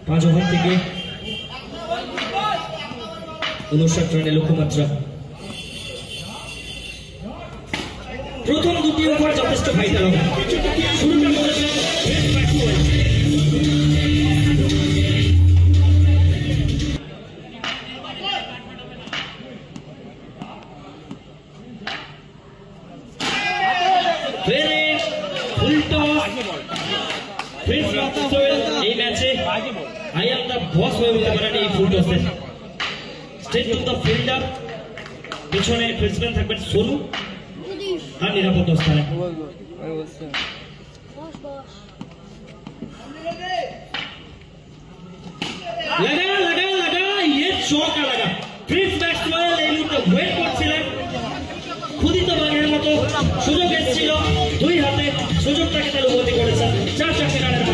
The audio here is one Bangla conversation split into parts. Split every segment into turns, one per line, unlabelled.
पांच ओवर থেকে 59 রানের লক্ষ্যমাত্রা। প্রথম দুটি ওভার যথেষ্ট ভাইটাল হবে। শুরুটা করেছিলেন এই ম্যাচে I am the boss হয়ে উঠতে পারেন এই ফুল টসে। স্ট্রেট টু দ্য ফিল্ডার, পিছনে প্রেসিডেন্ট থাকবেন সোনু আর নিরাপদ স্থানে। লাগা ये চৌকা লাগা। প্রিন্স ম্যাক্সওয়েল এই মুহূর্তে ওয়েট করছিলেন, ক্ষুদিত বাঘের মতো সুযোগ এসেছিল দুই হাতে, সুযোগটাকে তার উপলব্ধি করেছেন। 4 রানের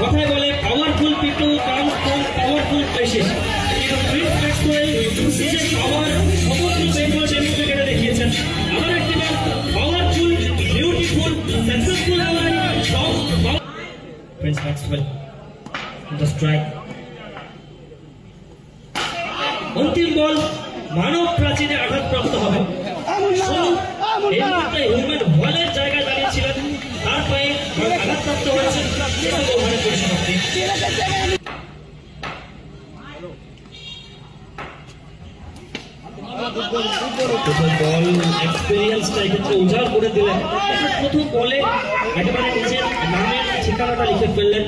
কথায় বলে powerful people comes from powerful places. কিন্তু প্রিন্স ম্যাক্সওয়েল নিজের পাওয়ার সমগ্র বেঙ্গল টেনিসকে কেটে দেখিয়েছেন। আবার একটি match powerful, beautiful, successful Prince Maxwell the strike. অন্তিম বল মানব প্রাচীরে আঘাতপ্রাপ্ত হবে। এই মুহূর্তে হিউম্যান বলের জায়গায় দাঁড়িয়েছিলেন, তার পায়ে আঘাতপ্রাপ্ত হয়েছে। প্রথম বল এক্সপেরিয়েন্সটা এক্ষেত্রে উজাড় করে দিলেন। প্রথম বলে একেবারে নিজের নামের ঠিকানাটা লিখে ফেললেন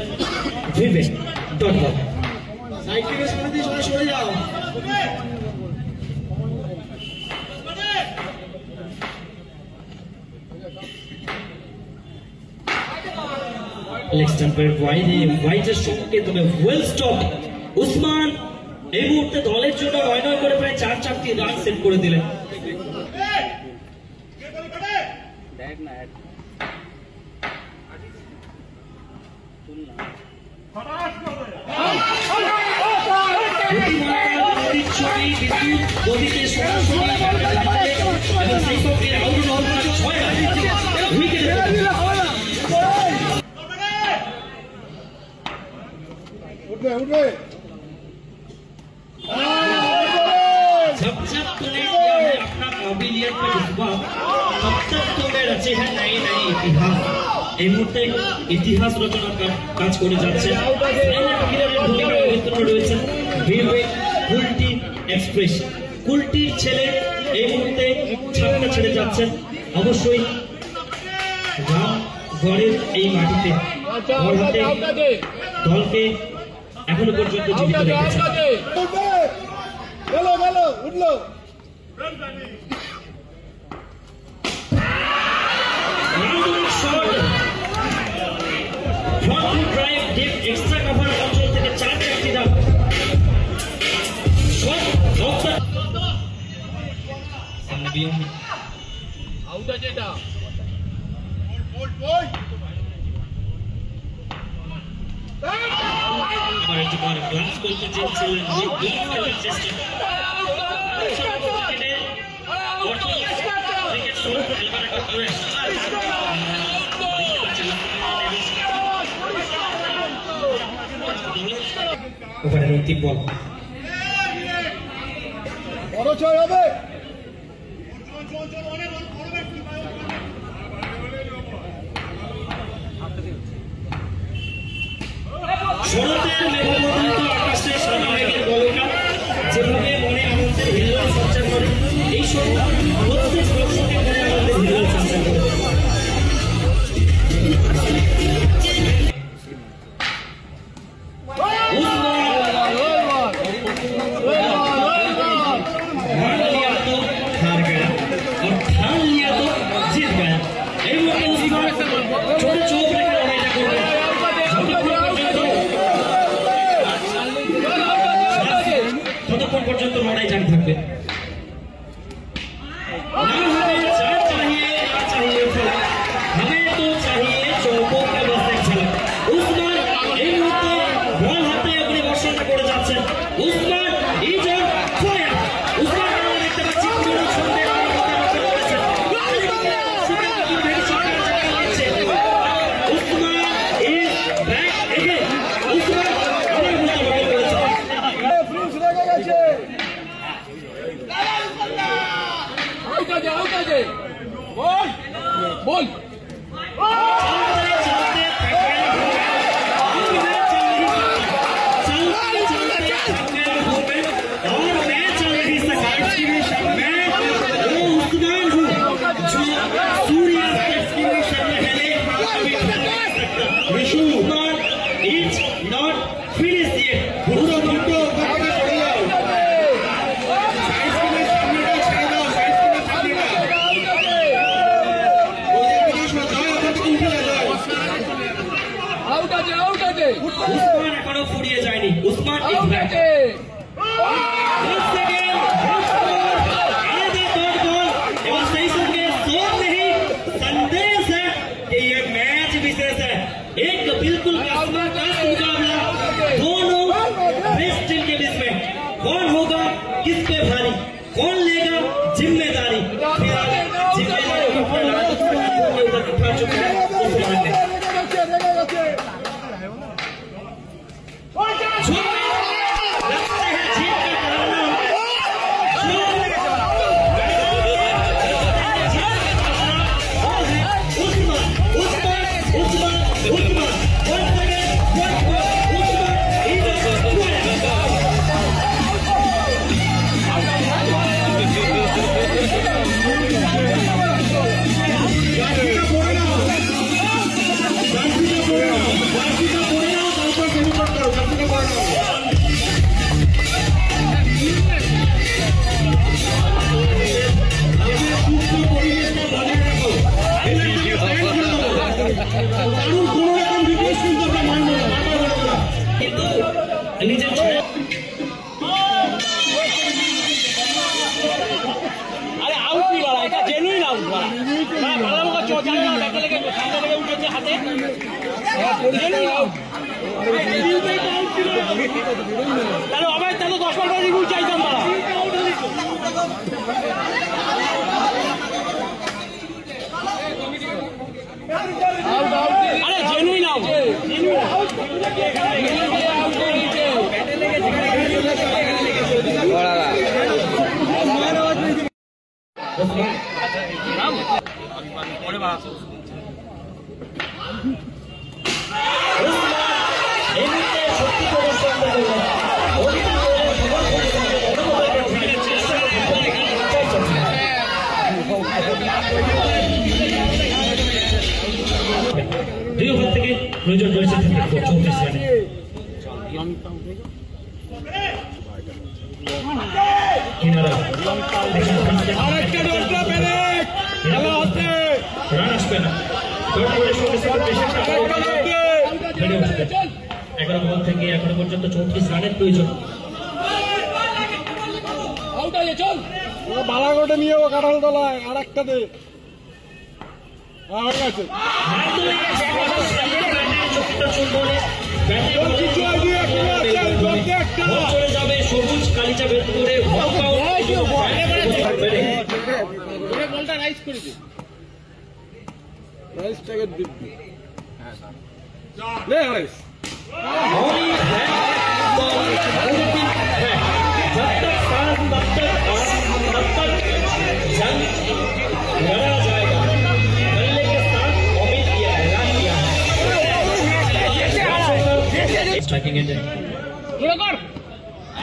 ভিভেন ডট কম। লেগ স্টাম্পের হোয়াইটের সঙ্গে তবে ওয়েল স্টপ উসমান এই মুহূর্তে দলের জন্য 9 করে প্রায় 4-4টি রান সেট করে দিলেন। जब जब तूने किया है अपना काबिलियत पे विश्वास, तब तक तूने रचे हैं नए नए इतिहास। এই মুহূর্তে ইতিহাস রচনার কাজ করে যাচ্ছে। রয়েছেন কুলটি এক্সপ্রেস, কুলটির ছেলে এই মুহূর্তে ছাপটা ছেড়ে যাচ্ছেন। অবশ্যই রামগড়ের এই মাটিতে দলকে এখনো পর্যন্ত জীবিত রেখেছে। এক্সট্রা কাভার অঞ্চল থেকে 4-4টি রান। ক্লাস করতে চেয়েছিলেন খেলার চেষ্টা। ওভারের অন্তিম বল বড় ছয় হবে। শরতের মেঘমণ্ডিত ততক্ষণ পর্যন্ত লড়াই জারি থাকবে।
बोल
उस्मान एखोनो फुरिए जाएनी। Usman is back. सही संगे सोच नहीं संदेश है कि ये मैच विशेष है, एक बिल्कुल जबरदस्त मुकाबला दोनों बेस्ट टीम के बीच में। कौन होगा किस पे भारी, कौन लेगा जिम्मेदारी? जिम्मेदारी को अपने ऊपर उठा चुके हैं उस्मान ने।
अरे आउट नहीं वाला এটা জেনুইন আউট वाला मैं ভালো মতো চোজাই না দেখা লেগে সামনে লেগে উঠেছে হাতে জেনুইন আউট তাহলে অবাই তাহলে 10 বার রিভিউ চাইতাম বাড়া আউট আউট আরে জেনুইন আউট জেনুইন আউট
দুই ওভার থেকে প্রয়োজন রয়েছে 34 রানে। কিনারা রান আসবে না। 11 বল থেকে এখনো পর্যন্ত 34 রানের প্রয়োজন।
বালাগোটে নিয়ে ও কাঁঠাল তলায় আর একটা দে
চলে যাবে সবুজ কালিচা বের করে
বলটা রাইস করে দিই রাইসটাকে দিবি লে রাইস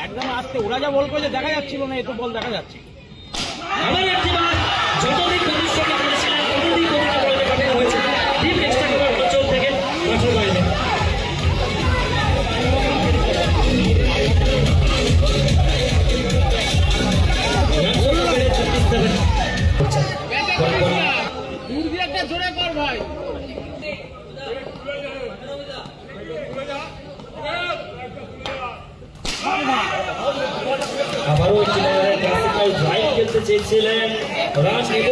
একদম আস্তে ওরা যা বল করেছে দেখা যাচ্ছিল না, এত বল দেখা যাচ্ছে। একটা জোরে কর ভাই।
আবারও একটি ক্লাসিক্যাল ড্রাইভ খেলতে চেয়েছিলেন, রান নেব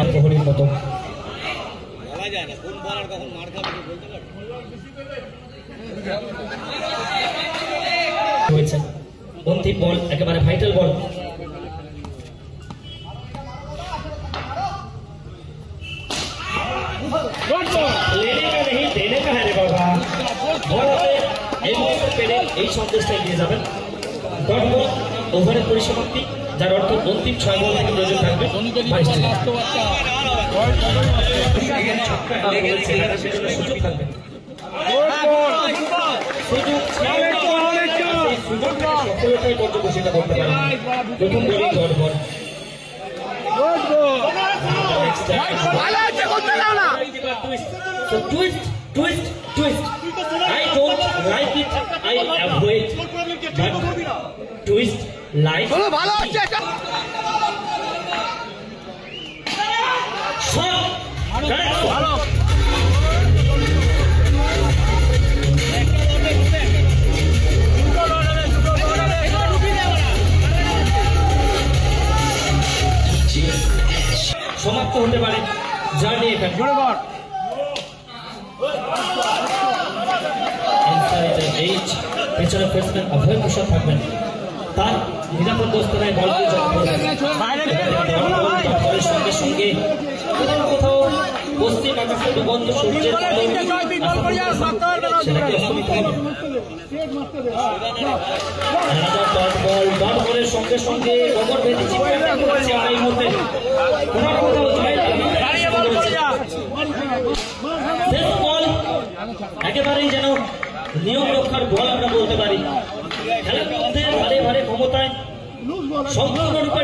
আত্মহরির মতো হয়েছে। অন্তিম বল, একেবারে ভাইটাল বল। लेने का नहीं देने का है रे बाबा। এই সন্দেশটা দিয়ে যাবেন। ডট বল ওভারের পরিসমাপ্তি, যার অর্থ অন্তিম 6 বল থেকে প্রয়োজন থাকবে 22টি। সুযোগ থাকবে, সফলতায় পর্যবেসিত করতে পারেন। প্রথম bowling dot ball. So twist. I don't like it. I avoid. But twist like. Shot. সমাপ্ত হতে পারে জার্নি এখানে। পেছনে প্রেসিডেন্ট অভয় প্রসাদ থাকবেন, তার নিরাপদ অবস্থায় বলকে সঙ্গে সঙ্গে কোথাও পশ্চিম আকাশে ডুবন্ত সূর্যের ডট বলের সঙ্গে সঙ্গে গোবর ভেদি এই মুহূর্তে একেবারেই যেন নিয়ম রক্ষার বল আমরা বলতে পারি। খেলার মধ্যে ভারে ভারে ক্ষমতায় সম্পূর্ণরূপে